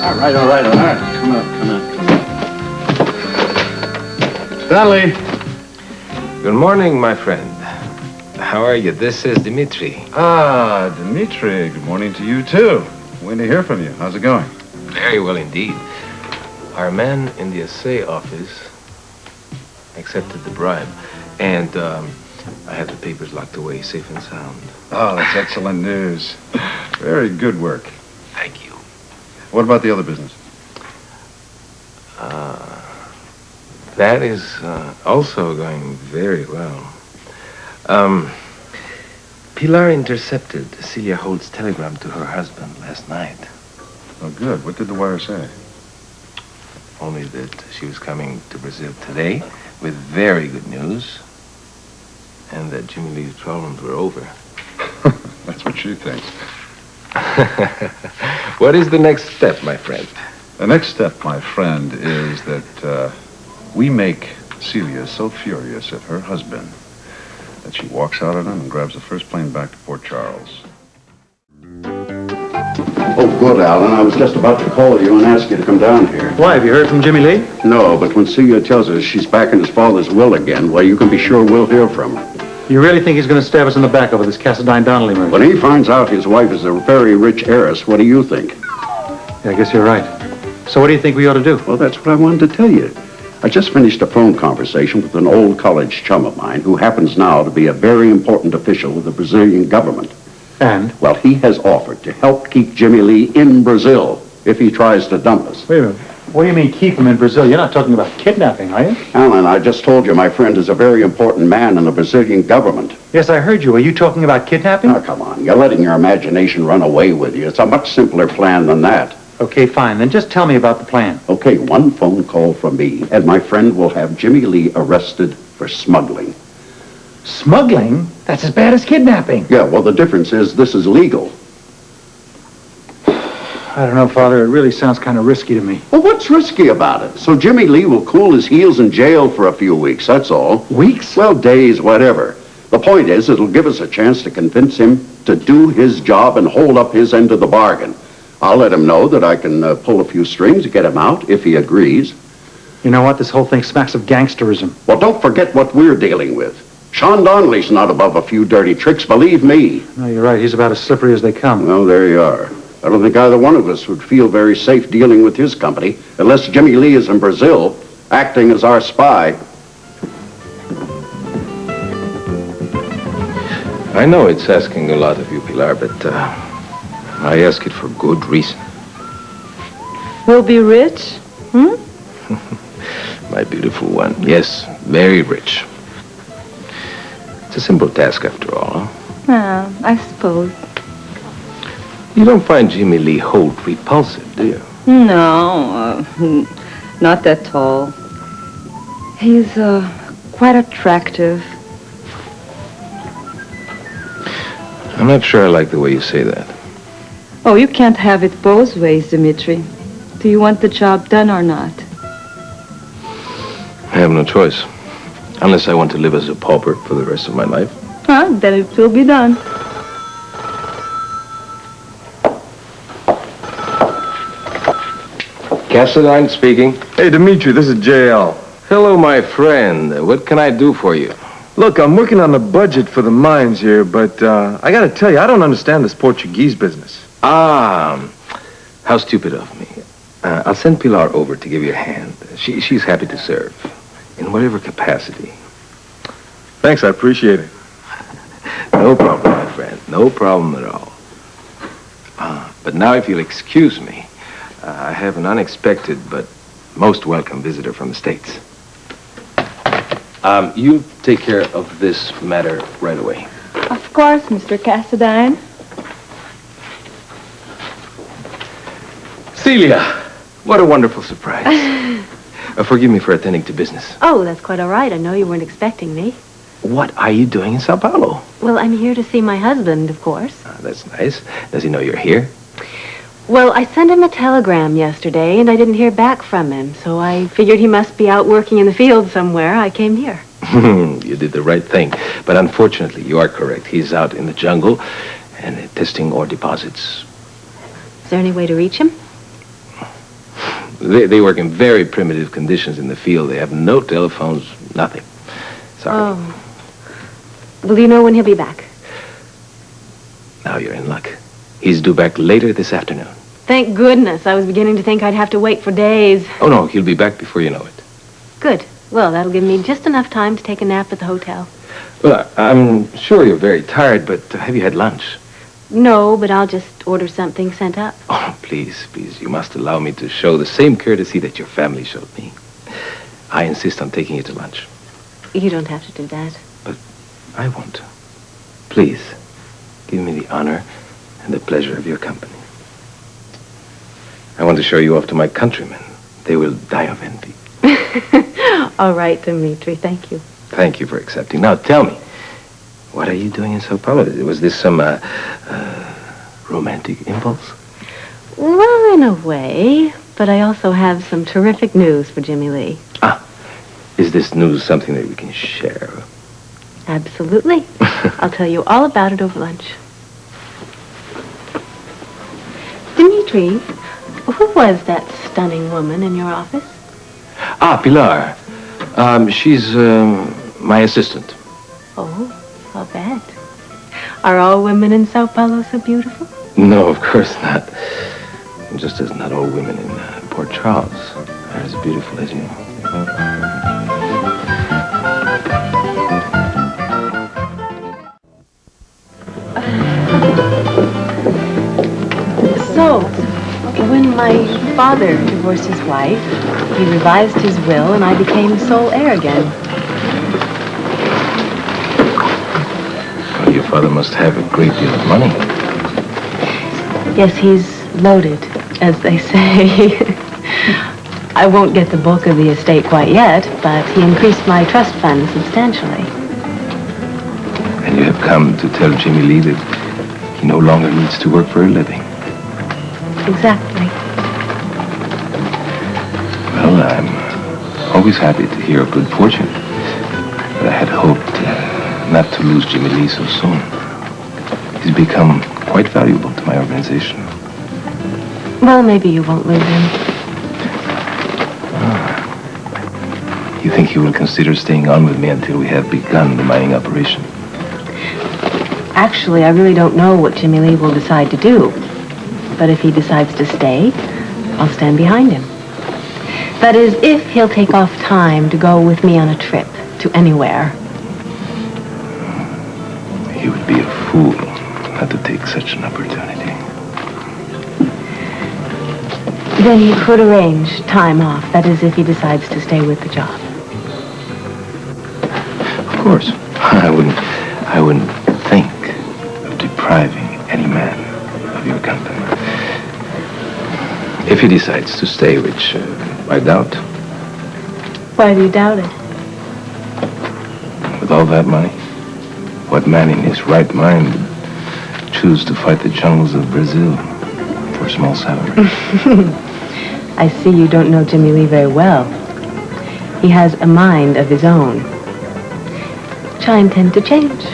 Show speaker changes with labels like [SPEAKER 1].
[SPEAKER 1] All right. Come on. Stanley.
[SPEAKER 2] Good morning, my friend. How are you? This is Dmitri.
[SPEAKER 1] Ah, Dmitri. Good morning to you, too. Waiting to hear from you. How's it going?
[SPEAKER 2] Very well indeed. Our man in the assay office accepted the bribe, and I have the papers locked away, safe and sound.
[SPEAKER 1] Oh, that's excellent news. Very good work.
[SPEAKER 2] Thank you.
[SPEAKER 1] What about the other business?
[SPEAKER 2] That is also going very well. Pilar intercepted Celia Holt's telegram to her husband last night.
[SPEAKER 1] Oh, good. What did the wire say?
[SPEAKER 2] Only that she was coming to Brazil today with very good news, and that Jimmy Lee's problems were over.
[SPEAKER 1] That's what she thinks.
[SPEAKER 2] What is the next step, my friend?
[SPEAKER 1] The next step, my friend, is that we make Celia so furious at her husband that she walks out on him and grabs the first plane back to Port Charles.
[SPEAKER 3] Oh, good, Alan. I was just about to call you and ask you to come down here.
[SPEAKER 4] Why, have you heard from Jimmy Lee?
[SPEAKER 3] No, but when Celia tells us she's back in his father's will again, well, you can be sure we'll hear from her.
[SPEAKER 4] You really think he's going to stab us in the back over this Cassadine Donnelly murder?
[SPEAKER 3] When he finds out his wife is a very rich heiress, what do you think?
[SPEAKER 4] Yeah, I guess you're right. So what do you think we ought to do?
[SPEAKER 3] Well, that's what I wanted to tell you. I just finished a phone conversation with an old college chum of mine who happens now to be a very important official with the Brazilian government.
[SPEAKER 4] And?
[SPEAKER 3] Well, he has offered to help keep Jimmy Lee in Brazil if he tries to dump us.
[SPEAKER 4] Wait a minute. What do you mean keep him in Brazil? You're not talking about kidnapping, are you?
[SPEAKER 3] Alan, I just told you my friend is a very important man in the Brazilian government.
[SPEAKER 4] Yes, I heard you. Are you talking about kidnapping?
[SPEAKER 3] Now, come on. You're letting your imagination run away with you. It's a much simpler plan than that.
[SPEAKER 4] Okay, fine. Then just tell me about the plan.
[SPEAKER 3] Okay, one phone call from me, and my friend will have Jimmy Lee arrested for smuggling.
[SPEAKER 4] Smuggling? That's as bad as kidnapping.
[SPEAKER 3] Yeah, well, the difference is this is legal.
[SPEAKER 4] I don't know, Father. It really sounds kind of risky to me.
[SPEAKER 3] Well, what's risky about it? So Jimmy Lee will cool his heels in jail for a few weeks, that's all.
[SPEAKER 4] Weeks?
[SPEAKER 3] Well, days, whatever. The point is, it'll give us a chance to convince him to do his job and hold up his end of the bargain. I'll let him know that I can pull a few strings to get him out if he agrees.
[SPEAKER 4] You know what? This whole thing smacks of gangsterism.
[SPEAKER 3] Well, don't forget what we're dealing with. Sean Donnelly's not above a few dirty tricks, believe me.
[SPEAKER 4] No, you're right. He's about as slippery as they come.
[SPEAKER 3] Well, there you are. I don't think either one of us would feel very safe dealing with his company unless Jimmy Lee is in Brazil, acting as our spy.
[SPEAKER 2] I know it's asking a lot of you, Pilar, but I ask it for good reason.
[SPEAKER 5] We'll be rich,
[SPEAKER 2] My beautiful one. Yes, very rich. It's a simple task after all.
[SPEAKER 5] Yeah, I suppose.
[SPEAKER 2] You don't find Jimmy Lee Holt repulsive, do you?
[SPEAKER 5] No, not that tall. He's quite attractive.
[SPEAKER 2] I'm not sure I like the way you say that.
[SPEAKER 5] Oh, you can't have it both ways, Dmitri. Do you want the job done or not?
[SPEAKER 2] I have no choice. Unless I want to live as a pauper for the rest of my life.
[SPEAKER 5] Then it will be done.
[SPEAKER 2] Cassadine speaking.
[SPEAKER 6] Hey, Dmitri, this is JL.
[SPEAKER 2] Hello, my friend. What can I do for you?
[SPEAKER 6] Look, I'm working on the budget for the mines here, but I gotta tell you, I don't understand this Portuguese business.
[SPEAKER 2] How stupid of me. I'll send Pilar over to give you a hand. She's happy to serve, in whatever capacity.
[SPEAKER 6] Thanks, I appreciate it.
[SPEAKER 2] No problem, my friend. No problem at all. But now, if you'll excuse me, I have an unexpected but most welcome visitor from the States. You take care of this matter right away.
[SPEAKER 5] Of course, Mr. Cassadine.
[SPEAKER 2] Celia, what a wonderful surprise. Forgive me for attending to business.
[SPEAKER 7] Oh, that's quite all right. I know you weren't expecting me.
[SPEAKER 2] What are you doing in Sao Paulo?
[SPEAKER 7] Well, I'm here to see my husband, of course.
[SPEAKER 2] That's nice. Does he know you're here?
[SPEAKER 7] Well, I sent him a telegram yesterday, and I didn't hear back from him, so I figured he must be out working in the field somewhere. I came here.
[SPEAKER 2] You did the right thing. But unfortunately, you are correct. He's out in the jungle, and testing ore deposits.
[SPEAKER 7] Is there any way to reach him?
[SPEAKER 2] They work in very primitive conditions in the field. They have no telephones, nothing. Sorry.
[SPEAKER 7] Oh. Will you know when he'll be back?
[SPEAKER 2] Now you're in luck. He's due back later this afternoon.
[SPEAKER 7] Thank goodness. I was beginning to think I'd have to wait for days.
[SPEAKER 2] Oh, no, he'll be back before you know it.
[SPEAKER 7] Good. Well, that'll give me just enough time to take a nap at the hotel.
[SPEAKER 2] Well, I'm sure you're very tired, but have you had lunch?
[SPEAKER 7] No, but I'll just order something sent up.
[SPEAKER 2] Oh, please, please, you must allow me to show the same courtesy that your family showed me. I insist on taking you to lunch.
[SPEAKER 7] You don't have to do that.
[SPEAKER 2] But I want to. Please, give me the honor and the pleasure of your company. I want to show you off to my countrymen. They will die of envy.
[SPEAKER 7] All right, Dmitri, thank you.
[SPEAKER 2] Thank you for accepting. Now, tell me, what are you doing in Sao Paulo? Was this some romantic impulse?
[SPEAKER 7] Well, in a way, but I also have some terrific news for Jimmy Lee.
[SPEAKER 2] Ah, is this news something that we can share?
[SPEAKER 7] Absolutely. I'll tell you all about it over lunch. Dmitri, who was that stunning woman in your office?
[SPEAKER 2] Ah, Pilar. She's my assistant.
[SPEAKER 7] Oh, I'll bet. Are all women in Sao Paulo so beautiful?
[SPEAKER 2] No, of course not. Just as not all women in Port Charles are as beautiful as you.
[SPEAKER 7] So, when my father divorced his wife, he revised his will and I became sole heir again.
[SPEAKER 2] Well, your father must have a great deal of money.
[SPEAKER 7] Yes, he's loaded, as they say. I won't get the bulk of the estate quite yet, but he increased my trust fund substantially.
[SPEAKER 2] And you have come to tell Jimmy Lee that he no longer needs to work for a living.
[SPEAKER 7] Exactly.
[SPEAKER 2] Well, I'm always happy to hear of good fortune. But I had hoped not to lose Jimmy Lee so soon. He's become quite valuable to my organization.
[SPEAKER 7] Well, maybe you won't lose him.
[SPEAKER 2] You think he will consider staying on with me until we have begun the mining operation?
[SPEAKER 7] Actually, I really don't know what Jimmy Lee will decide to do. But if he decides to stay, I'll stand behind him. That is, if he'll take off time to go with me on a trip to anywhere.
[SPEAKER 2] He would be a fool not to take such an opportunity.
[SPEAKER 7] Then he could arrange time off. That is, if he decides to stay with the job.
[SPEAKER 2] Of course. I wouldn't think of depriving any man of your company. If he decides to stay, which I doubt.
[SPEAKER 7] Why do you doubt it?
[SPEAKER 2] With all that money, what man in his right mind would choose to fight the jungles of Brazil for a small salary?
[SPEAKER 7] I see you don't know Jimmy Lee very well. He has a mind of his own, which I intend to change.